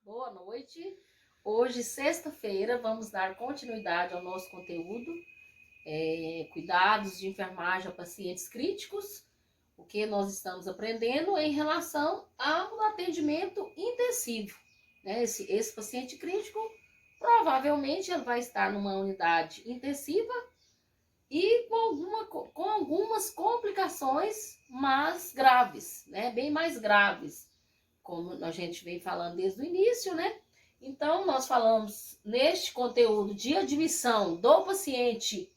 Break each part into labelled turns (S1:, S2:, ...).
S1: Boa noite. Hoje, sexta-feira, vamos dar continuidade ao nosso conteúdo, cuidados de enfermagem a pacientes críticos, o que nós estamos aprendendo em relação ao atendimento intensivo. Né? Esse paciente crítico, provavelmente, ele vai estar numa unidade intensiva e com algumas complicações mais graves, né? Bem mais graves, como a gente vem falando desde o início, né? Então, nós falamos neste conteúdo de admissão do paciente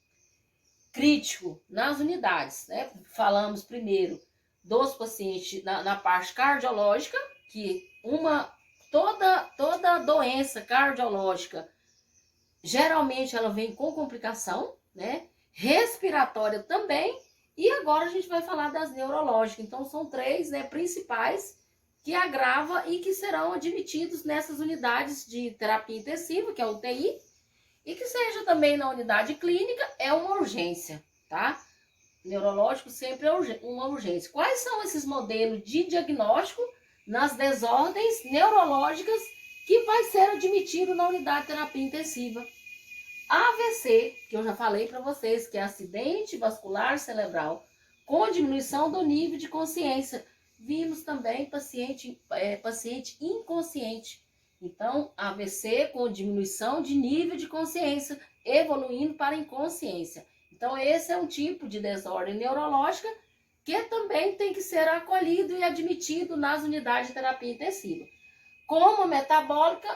S1: crítico nas unidades, né? Falamos primeiro dos pacientes na parte cardiológica, que toda doença cardiológica, geralmente ela vem com complicação, né? Respiratória também, e agora a gente vai falar das neurológicas. Então, são três, né, principais que agrava e que serão admitidos nessas unidades de terapia intensiva, que é a UTI, e que seja também na unidade clínica, é uma urgência, tá? Neurológico sempre é uma urgência. Quais são esses modelos de diagnóstico nas desordens neurológicas que vai ser admitido na unidade de terapia intensiva? AVC, que eu já falei para vocês, que é acidente vascular cerebral com diminuição do nível de consciência. Vimos também paciente inconsciente. Então, AVC com diminuição de nível de consciência, evoluindo para inconsciência. Então, esse é um tipo de desordem neurológica que também tem que ser acolhido e admitido nas unidades de terapia intensiva. Como metabólico,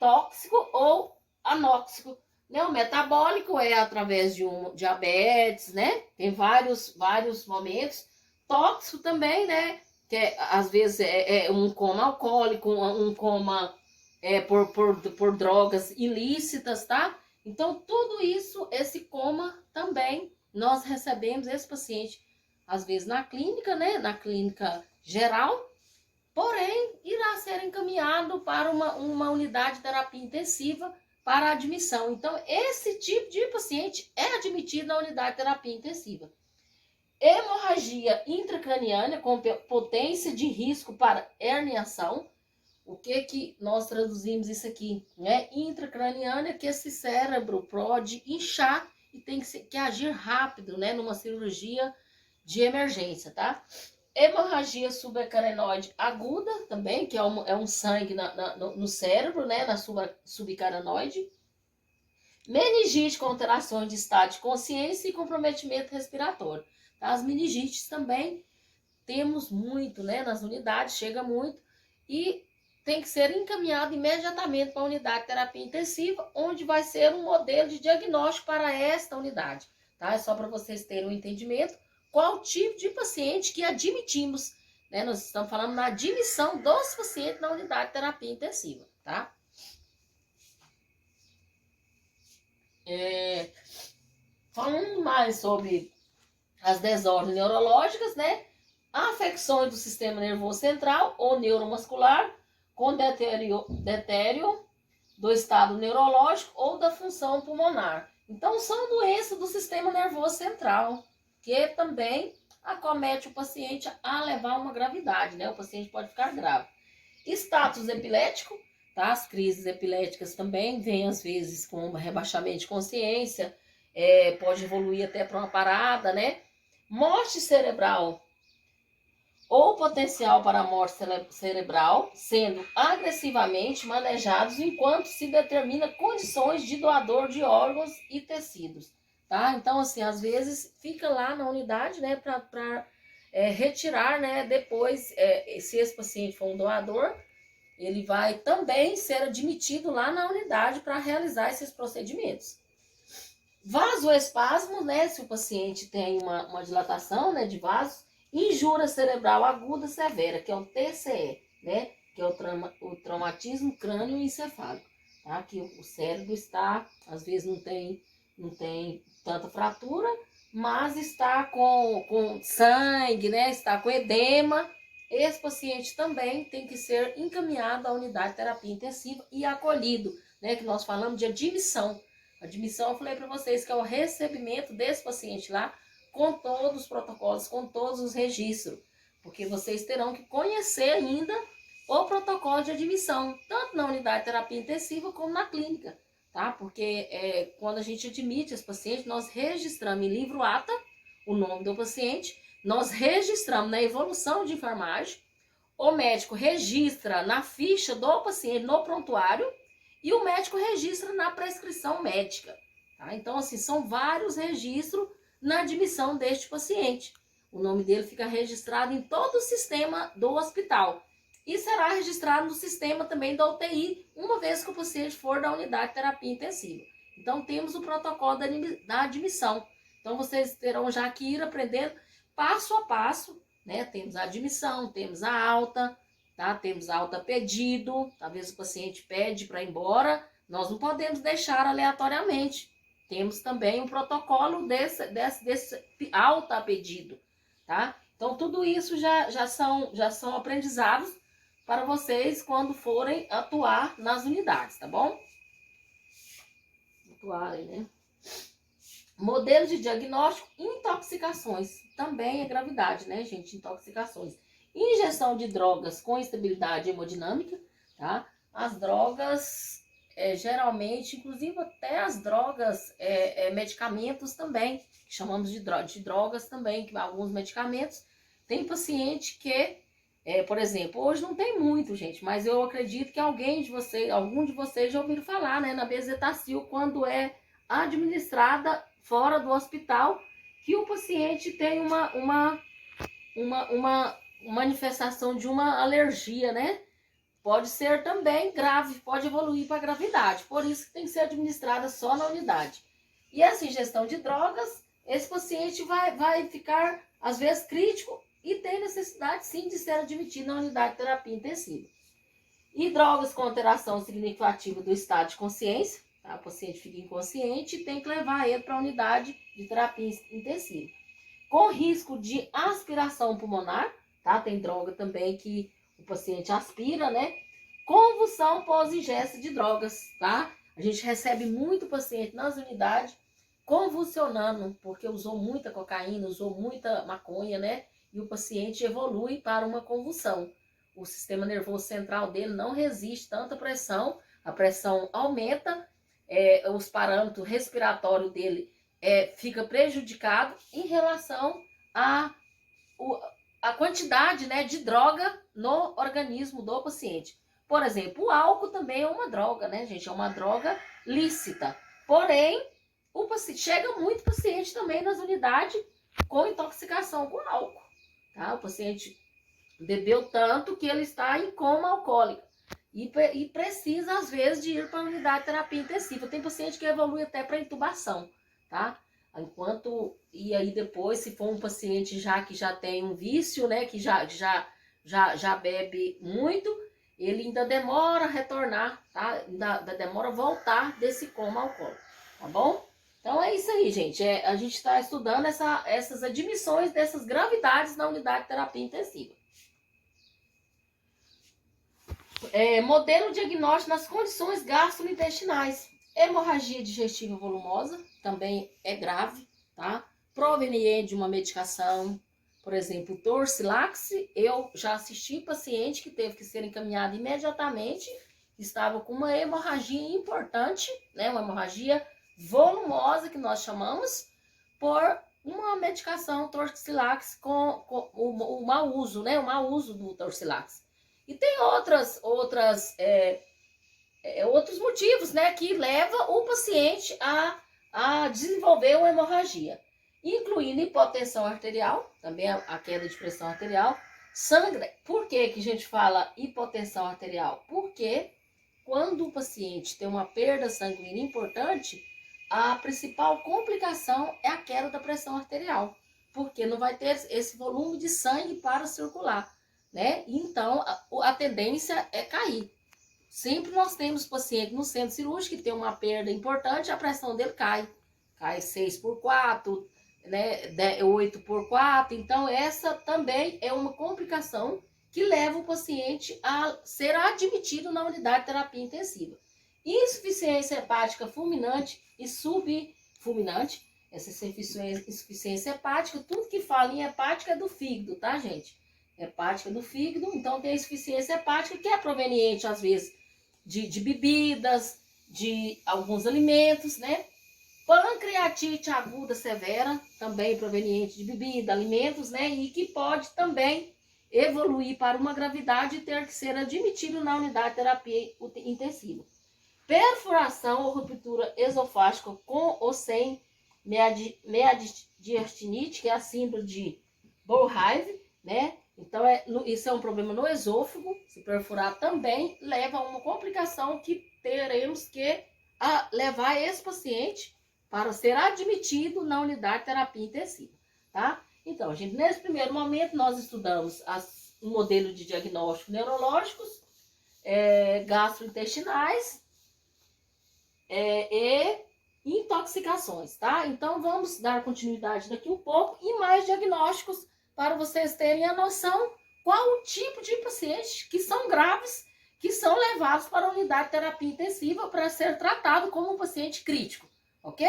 S1: tóxico ou anóxico. Né? O metabólico é através de um diabetes, né? Tem vários momentos. Tóxico também, né? Que às vezes é um coma alcoólico, um coma por drogas ilícitas, tá? Então, tudo isso, esse coma também, nós recebemos esse paciente, às vezes na clínica, né? Na clínica geral, porém, irá ser encaminhado para uma unidade de terapia intensiva para admissão. Então, esse tipo de paciente é admitido na unidade de terapia intensiva. Hemorragia intracraniana com potência de risco para herniação. O que nós traduzimos isso aqui? Né? Intracraniana, que esse cérebro pode inchar e tem que agir rápido, né? Numa cirurgia de emergência, tá? Hemorragia subaracnoide aguda também, que é um sangue no cérebro, né? Na subcaranoide. Meningite com alterações de estado de consciência e comprometimento respiratório. As meningites também temos muito, né? Nas unidades, chega muito e tem que ser encaminhado imediatamente para a unidade de terapia intensiva, onde vai ser um modelo de diagnóstico para esta unidade, tá? É só para vocês terem um entendimento qual tipo de paciente que admitimos, né? Nós estamos falando na admissão dos pacientes na unidade de terapia intensiva, tá? Falando mais sobre as desordens neurológicas, né? Afecções do sistema nervoso central ou neuromuscular com detério do estado neurológico ou da função pulmonar. Então, são doenças do sistema nervoso central, que também acomete o paciente a levar uma gravidade, né? O paciente pode ficar grave. Status epilético, tá? As crises epiléticas também vêm, às vezes, com um rebaixamento de consciência, pode evoluir até para uma parada, né? Morte cerebral ou potencial para a morte cerebral, sendo agressivamente manejados enquanto se determina condições de doador de órgãos e tecidos, tá? Então, assim, às vezes fica lá na unidade, né, para retirar, né, depois, se esse paciente for um doador, ele vai também ser admitido lá na unidade para realizar esses procedimentos. Vasoespasmo, né, se o paciente tem uma dilatação, né, de vasos. Injúria cerebral aguda severa, que é o TCE, né, que é o traumatismo crânioencefálico, tá? Que o cérebro está, às vezes não tem tanta fratura, mas está com sangue, né, está com edema. Esse paciente também tem que ser encaminhado à unidade de terapia intensiva e acolhido, né, que nós falamos de admissão. Admissão, eu falei para vocês que é o recebimento desse paciente lá, com todos os protocolos, com todos os registros, porque vocês terão que conhecer ainda o protocolo de admissão, tanto na unidade de terapia intensiva como na clínica, tá? Porque quando a gente admite esse paciente, nós registramos em livro-ata o nome do paciente, nós registramos na evolução de enfermagem, o médico registra na ficha do paciente, no prontuário, e o médico registra na prescrição médica, tá? Então, assim, são vários registros na admissão deste paciente. O nome dele fica registrado em todo o sistema do hospital e será registrado no sistema também da UTI, uma vez que o paciente for da unidade de terapia intensiva. Então, temos o protocolo da admissão. Então, vocês terão já que ir aprendendo passo a passo, né? Temos a admissão, temos a alta, tá? Temos a alta a pedido, talvez o paciente pede para ir embora, nós não podemos deixar aleatoriamente. Temos também o protocolo desse alta a pedido, tá? Então, tudo isso já são aprendizados para vocês quando forem atuar nas unidades, tá bom? Atuarem, né? Modelo de diagnóstico, intoxicações. Também é gravidade, né, gente? Intoxicações. Injeção de drogas com estabilidade hemodinâmica, tá? As drogas, geralmente, inclusive até as drogas, medicamentos também, que chamamos de drogas também, que alguns medicamentos. Tem paciente que, por exemplo, hoje não tem muito, gente, mas eu acredito que algum de vocês já ouviram falar, né, na bezetacil, quando é administrada fora do hospital, que o paciente tem uma manifestação de uma alergia, né? Pode ser também grave, pode evoluir para gravidade, por isso que tem que ser administrada só na unidade. E essa ingestão de drogas, esse paciente vai ficar, às vezes, crítico e tem necessidade, sim, de ser admitido na unidade de terapia intensiva. E drogas com alteração significativa do estado de consciência, tá? O paciente fica inconsciente e tem que levar ele para a unidade de terapia intensiva. Com risco de aspiração pulmonar, tá? Tem droga também que o paciente aspira, né? Convulsão pós-ingesta de drogas, tá? A gente recebe muito paciente nas unidades convulsionando, porque usou muita cocaína, usou muita maconha, né? E o paciente evolui para uma convulsão. O sistema nervoso central dele não resiste tanta pressão, a pressão aumenta, os parâmetros respiratórios dele fica prejudicado em relação a quantidade, né, de droga no organismo do paciente. Por exemplo, o álcool também é uma droga, né, gente? É uma droga lícita. Porém, chega muito paciente também nas unidades com intoxicação com álcool, tá? O paciente bebeu tanto que ele está em coma alcoólico e precisa, às vezes, de ir para a unidade de terapia intensiva. Tem paciente que evolui até para intubação, tá? E aí depois, se for um paciente que já tem um vício, né, que já bebe muito, ele ainda demora a retornar, tá? Ainda demora a voltar desse coma alcoólico, tá bom? Então é isso aí, gente. A gente está estudando essas admissões dessas gravidades na unidade de terapia intensiva. Modelo diagnóstico nas condições gastrointestinais. Hemorragia digestiva volumosa também é grave, tá? Proveniente de uma medicação, por exemplo, Torcilax. Eu já assisti paciente que teve que ser encaminhado imediatamente, estava com uma hemorragia importante, né? Uma hemorragia volumosa, que nós chamamos, por uma medicação Torcilax com o mau uso, né? O mau uso do Torcilax. E tem outros motivos, né, que levam o paciente a desenvolver uma hemorragia, incluindo hipotensão arterial, também a queda de pressão arterial, sangue. Por que a gente fala hipotensão arterial? Porque quando o paciente tem uma perda sanguínea importante, a principal complicação é a queda da pressão arterial, porque não vai ter esse volume de sangue para circular, né? Então, a tendência é cair. Sempre nós temos paciente no centro cirúrgico que tem uma perda importante, a pressão dele cai 6/4, né, 8/4. Então, essa também é uma complicação que leva o paciente a ser admitido na unidade de terapia intensiva. Insuficiência hepática fulminante e subfulminante. Essa insuficiência hepática, tudo que fala em hepática é do fígado, tá, gente? hepática do fígado, então tem a insuficiência hepática, que é proveniente, às vezes, de bebidas, de alguns alimentos, né? Pancreatite aguda severa, também proveniente de bebida, alimentos, né? E que pode também evoluir para uma gravidade e ter que ser admitido na unidade de terapia intensiva. Perfuração ou ruptura esofágica com ou sem meadiastinite, que é a síndrome de Boerhaave, né? Então, isso é um problema no esôfago. Se perfurar também leva a uma complicação que teremos que levar esse paciente para ser admitido na unidade de terapia intensiva, tá? Então, gente, nesse primeiro momento, nós estudamos um modelo de diagnóstico neurológicos, gastrointestinais e intoxicações, tá? Então, vamos dar continuidade daqui um pouco e mais diagnósticos para vocês terem a noção qual o tipo de pacientes que são graves, que são levados para a unidade de terapia intensiva para ser tratado como um paciente crítico, ok?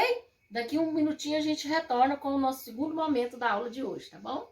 S1: Daqui um minutinho a gente retorna com o nosso segundo momento da aula de hoje, tá bom?